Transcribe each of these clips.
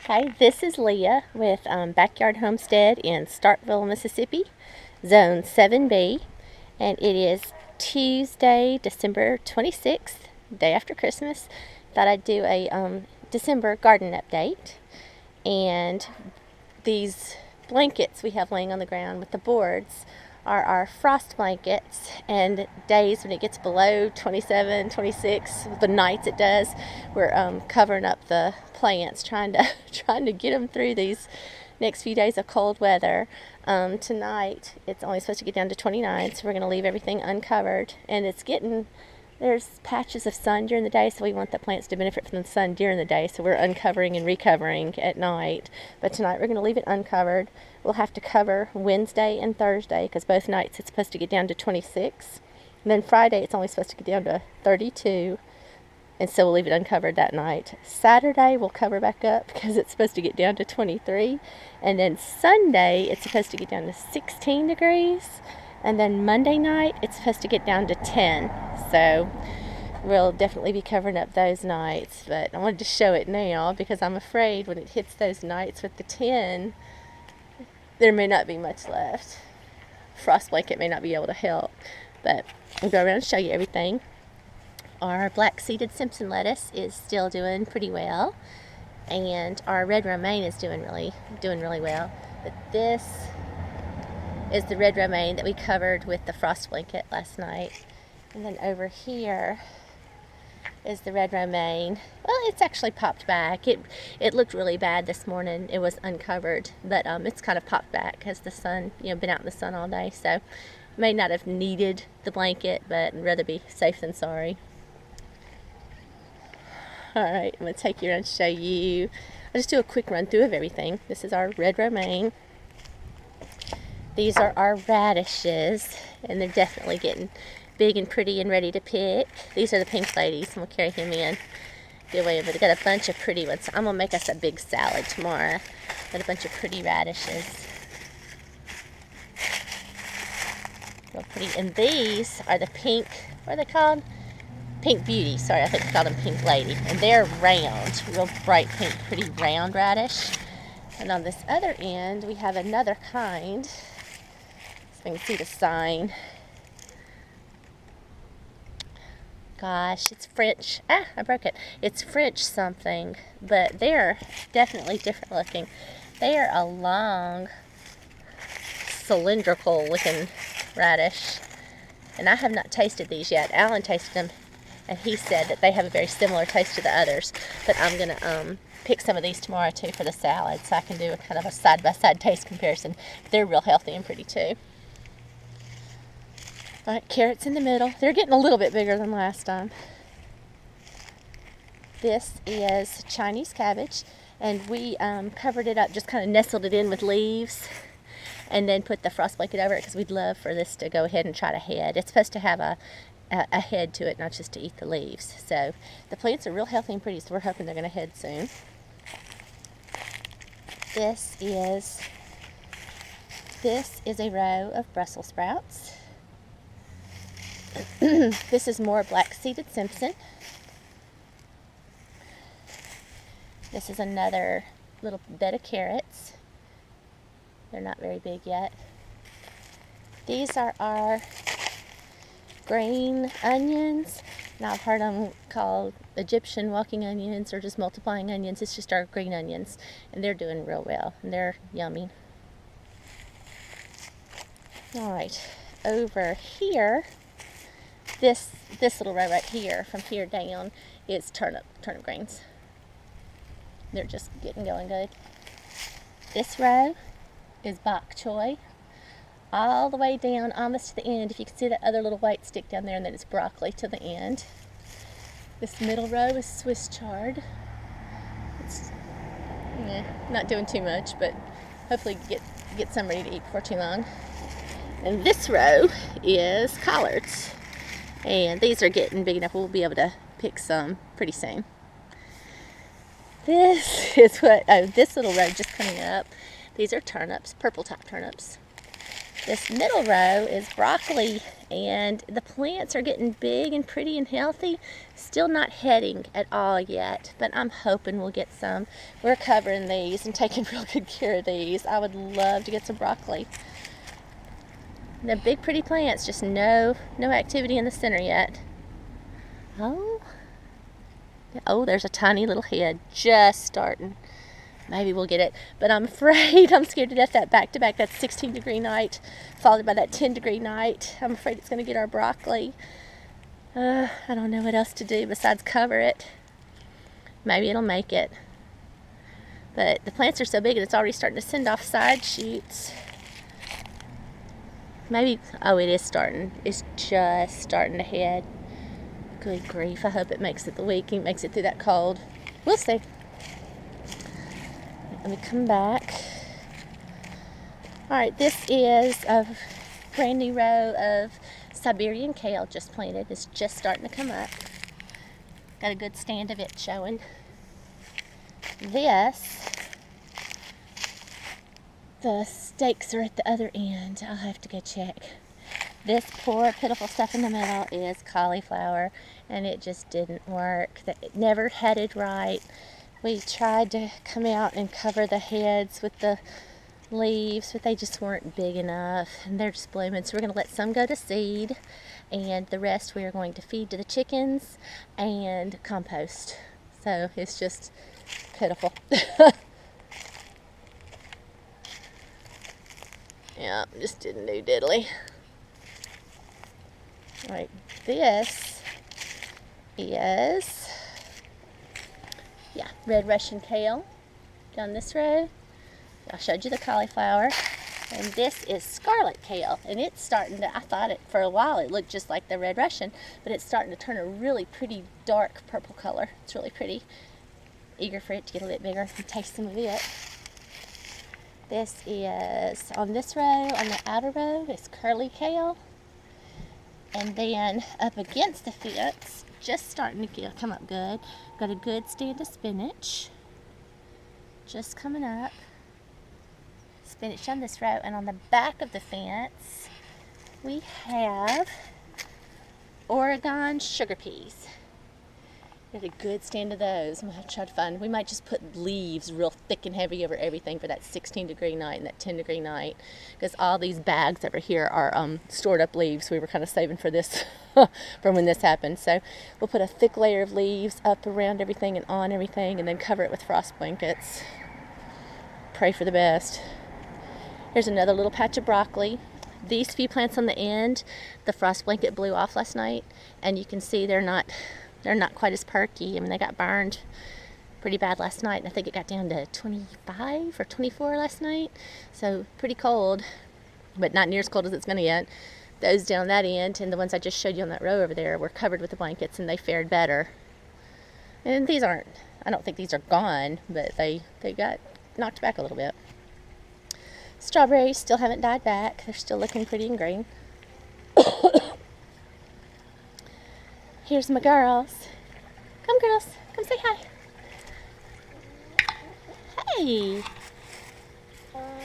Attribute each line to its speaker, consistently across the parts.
Speaker 1: Hi, this is Leah with Backyard Homestead in Starkville, Mississippi, Zone 7B, and it is Tuesday, December 26th, day after Christmas. Thought I'd do a December garden update. And these blankets we have laying on the ground with the boards are our frost blankets, and days when it gets below 27, 26, the nights it does, we're covering up the plants, trying to get them through these next few days of cold weather. Tonight it's only supposed to get down to 29, so we're going to leave everything uncovered, and there's patches of sun during the day, so we want the plants to benefit from the sun during the day, so we're uncovering and recovering at night. But tonight we're going to leave it uncovered. We'll have to cover Wednesday and Thursday because both nights it's supposed to get down to 26. And then Friday it's only supposed to get down to 32, and so we'll leave it uncovered that night. Saturday we'll cover back up because it's supposed to get down to 23. And then Sunday it's supposed to get down to 16 degrees. And then Monday night, it's supposed to get down to 10. So we'll definitely be covering up those nights. But I wanted to show it now because I'm afraid when it hits those nights with the 10, there may not be much left. Frost blanket may not be able to help. But I'll go around and show you everything. Our black-seeded Simpson lettuce is still doing pretty well. And our red romaine is doing really well. But this is the red romaine that we covered with the frost blanket last night. And then over here is the red romaine. Well, it's actually popped back. It looked really bad this morning. It was uncovered, but it's kind of popped back because the sun, been out in the sun all day. So may not have needed the blanket, but I'd rather be safe than sorry. All right, I'm going to take you around and show you. I'll just do a quick run through of everything. This is our red romaine. These are our radishes, and they're definitely getting big and pretty and ready to pick. These are the pink ladies, and we'll carry him in. Get away with it. Got a bunch of pretty ones. I'm going to make us a big salad tomorrow. Got a bunch of pretty radishes. Real pretty. And these are the pink, what are they called? Pink Beauty. Sorry, I think we called them Pink Lady. And they're round, real bright pink, pretty round radish. And on this other end, we have another kind. You can see the sign. Gosh, it's French. I broke it. It's French something, but they're definitely different looking. They are a long, cylindrical looking radish, and I have not tasted these yet. Alan tasted them, and he said that they have a very similar taste to the others, but I'm going to pick some of these tomorrow too for the salad, so I can do a kind of a side-by-side taste comparison. They're real healthy and pretty too. All right, carrots in the middle. They're getting a little bit bigger than last time. This is Chinese cabbage, and we covered it up, just kind of nestled it in with leaves, and then put the frost blanket over it because we'd love for this to go ahead and try to head. It's supposed to have a head to it, not just to eat the leaves. So the plants are real healthy and pretty, so we're hoping they're going to head soon. This is a row of Brussels sprouts. This is more black-seeded Simpson. This is another little bed of carrots. They're not very big yet. These are our green onions. Now I've heard them called Egyptian walking onions or just multiplying onions. It's just our green onions, and they're doing real well, and they're yummy. All right, over here, this little row right here, from here down, is turnip greens. They're just getting going good. This row is bok choy. All the way down, almost to the end. If you can see that other little white stick down there, and then it's broccoli to the end. This middle row is Swiss chard. It's not doing too much, but hopefully get some ready to eat before too long. And this row is collards. And these are getting big enough. We'll be able to pick some pretty soon. This is this little row just coming up. These are turnips, purple top turnips. This middle row is broccoli, and the plants are getting big and pretty and healthy. Still not heading at all yet, but I'm hoping we'll get some. We're covering these and taking real good care of these. I would love to get some broccoli. The big pretty plants, just no activity in the center yet. Oh, there's a tiny little head just starting. Maybe we'll get it, but I'm afraid, I'm scared to death that back-to-back, that 16-degree night, followed by that 10-degree night. I'm afraid it's going to get our broccoli. I don't know what else to do besides cover it. Maybe it'll make it. But the plants are so big and it's already starting to send off side shoots. Maybe, oh, it is starting. It's just starting to head. Good grief, I hope it makes it the week and makes it through that cold. We'll see. Let me come back. Alright, this is a brand new row of Siberian kale just planted. It's just starting to come up. Got a good stand of it showing. This, the stakes are at the other end. I'll have to go check. This poor pitiful stuff in the middle is cauliflower, and it just didn't work. It never headed right. We tried to come out and cover the heads with the leaves, but they just weren't big enough, and they're just blooming. So we're going to let some go to seed, and the rest we are going to feed to the chickens and compost. So it's just pitiful. Yeah, just didn't do diddly. Alright, this is, red Russian kale down this row. I showed you the cauliflower. And this is scarlet kale, and it's starting to, I thought it for a while it looked just like the red Russian, but it's starting to turn a really pretty dark purple color. It's really pretty. Eager for it to get a little bigger and taste some of it. This is, on this row, on the outer row, is curly kale. And then up against the fence, just starting to come up good. Got a good stand of spinach. Just coming up. Spinach on this row. And on the back of the fence, we have Oregon sugar peas. Got a good stand of those. I'm going to try to find, we might just put leaves real thick and heavy over everything for that 16-degree night and that 10-degree night, because all these bags over here are stored up leaves. We were kind of saving for this from when this happened. So we'll put a thick layer of leaves up around everything and on everything, and then cover it with frost blankets. Pray for the best. Here's another little patch of broccoli. These few plants on the end, the frost blanket blew off last night, and you can see they're not quite as perky. I mean, they got burned pretty bad last night, and I think it got down to 25 or 24 last night. So pretty cold, but not near as cold as it's going to get. Those down that end and the ones I just showed you on that row over there were covered with the blankets, and they fared better. And these aren't, I don't think these are gone, but they got knocked back a little bit. Strawberries still haven't died back. They're still looking pretty and green. Here's my girls. Come, girls. Come say hi. Hey.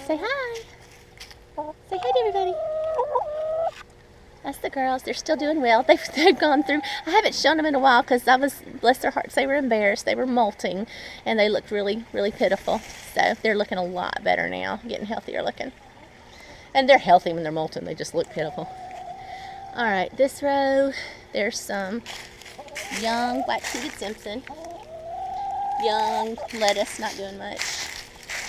Speaker 1: Say hi. Say hi to everybody. That's the girls. They're still doing well. They've gone through. I haven't shown them in a while because I was, bless their hearts, they were embarrassed. They were molting, and they looked really, really pitiful. So they're looking a lot better now, getting healthier looking. And they're healthy when they're molting. They just look pitiful. All right, this row, there's some young black-seeded Simpson. Young lettuce, not doing much.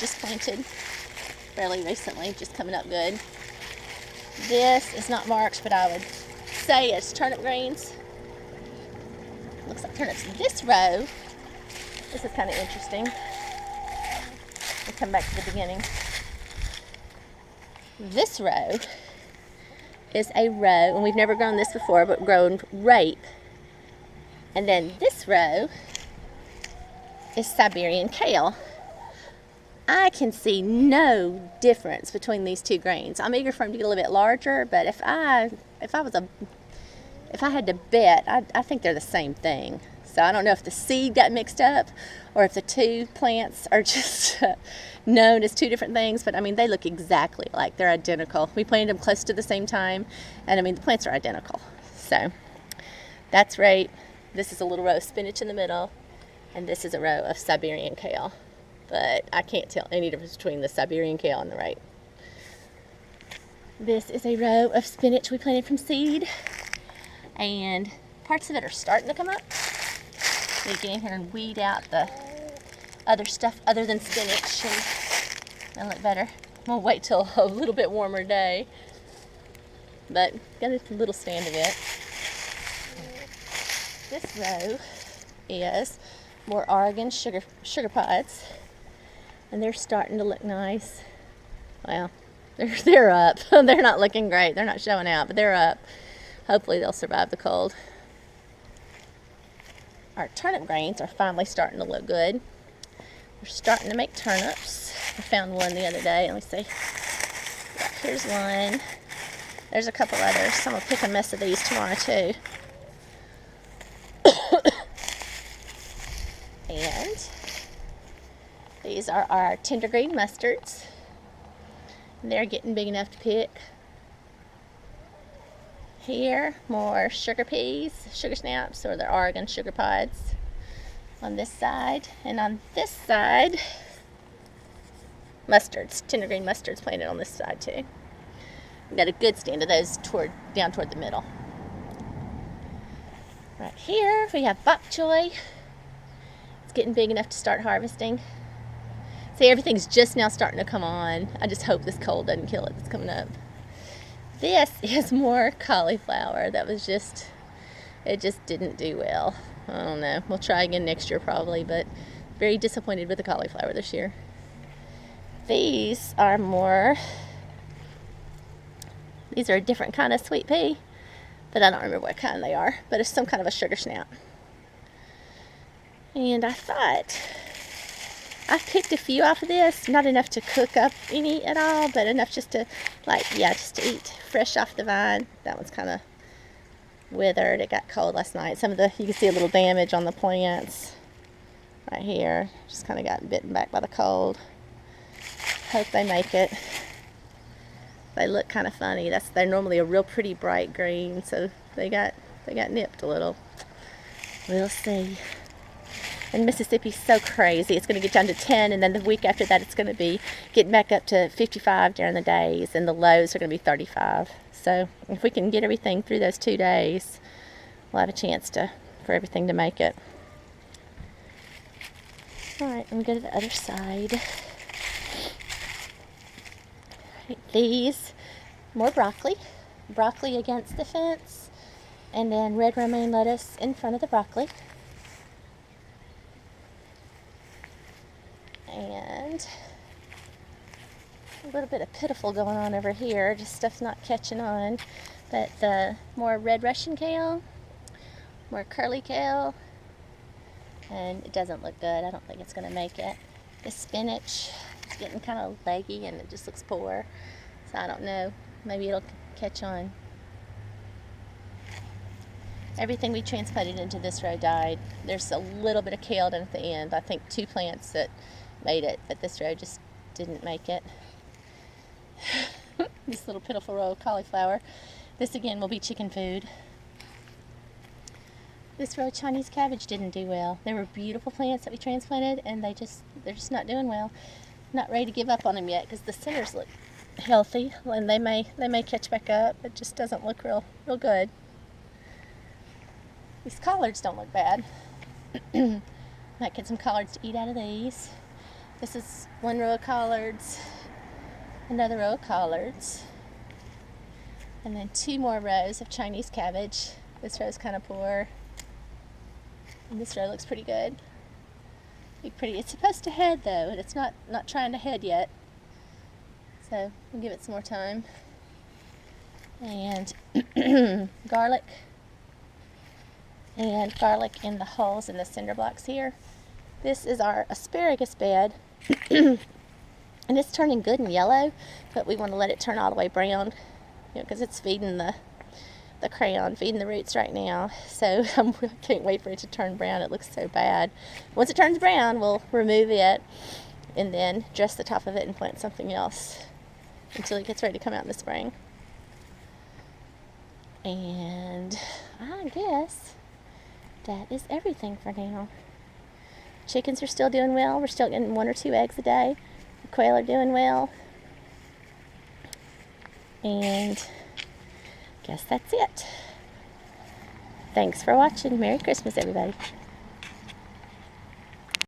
Speaker 1: Just planted fairly recently, just coming up good. This is not marked, but I would say it's turnip greens. Looks like turnips. This row, this is kind of interesting. We'll come back to the beginning. This row is a row, and we've never grown this before, but grown rape. And then this row is Siberian kale. I can see no difference between these two grains. I'm eager for them to get a little bit larger, but if I had to bet, I think they're the same thing. So I don't know if the seed got mixed up or if the two plants are just known as two different things, but I mean, they look exactly like, they're identical. We planted them close to the same time, and I mean, the plants are identical. So that's right. This is a little row of spinach in the middle, and this is a row of Siberian kale. But I can't tell any difference between the Siberian kale and the right. This is a row of spinach we planted from seed, and parts of it are starting to come up. We get in here and weed out the other stuff other than spinach, and it'll look better. We'll wait till a little bit warmer day, but got a little stand of it. This row is more Oregon sugar pods, and they're starting to look nice. Well, they're up. They're not looking great. They're not showing out, but they're up. Hopefully they'll survive the cold. Our turnip grains are finally starting to look good. We're starting to make turnips. I found one the other day. Let me see. Here's one. There's a couple others. So I'm going to pick a mess of these tomorrow too. And these are our tender green mustards. They're getting big enough to pick. Here, more sugar peas, sugar snaps, or the Oregon sugar pods on this side. And on this side, mustards, tender green mustards planted on this side too. We've got a good stand of those down toward the middle. Right here, we have bok choy. It's getting big enough to start harvesting. See, everything's just now starting to come on. I just hope this cold doesn't kill it that's coming up. This is more cauliflower. It just didn't do well. I don't know. We'll try again next year probably, but very disappointed with the cauliflower this year. These are a different kind of sweet pea, but I don't remember what kind they are, but it's some kind of a sugar snap. And I thought I picked a few off of this, not enough to cook up any at all, but enough just to, just to eat fresh off the vine. That one's kind of withered. It got cold last night. You can see a little damage on the plants right here. Just kind of got bitten back by the cold. Hope they make it. They look kind of funny. They're normally a real pretty bright green, so they got nipped a little. We'll see. And Mississippi's so crazy. It's going to get down to 10, and then the week after that it's going to be getting back up to 55 during the days, and the lows are going to be 35. So if we can get everything through those 2 days, we'll have a chance for everything to make it. All right, let me go to the other side. Right, these, more broccoli. Broccoli against the fence, and then red romaine lettuce in front of the broccoli. And a little bit of pitiful going on over here. Just stuff's not catching on. But the more red Russian kale, more curly kale, and it doesn't look good. I don't think it's going to make it. The spinach is getting kind of leggy and it just looks poor. So I don't know. Maybe it'll catch on. Everything we transplanted into this row died. There's a little bit of kale down at the end. I think 2 plants that made it, but this row just didn't make it. This little pitiful row of cauliflower. This again will be chicken food. This row of Chinese cabbage didn't do well. They were beautiful plants that we transplanted, and they're just not doing well. Not ready to give up on them yet because the centers look healthy, and they may catch back up. It just doesn't look real good. These collards don't look bad. Might get some collards to eat out of these. This is one row of collards, another row of collards, and then 2 more rows of Chinese cabbage. This row's kind of poor, and this row looks pretty good. It's supposed to head though, and it's not trying to head yet. So we'll give it some more time. And garlic in the holes in the cinder blocks here. This is our asparagus bed. And it's turning good and yellow, but we want to let it turn all the way brown, because it's feeding the the crayon feeding the roots right now. So I can't wait for it to turn brown. It looks so bad. Once it turns brown, we'll remove it and then dress the top of it and plant something else until it gets ready to come out in the spring. And I guess that is everything for now. Chickens are still doing well. We're still getting 1 or 2 eggs a day. The quail are doing well. And I guess that's it. Thanks for watching. Merry Christmas, everybody.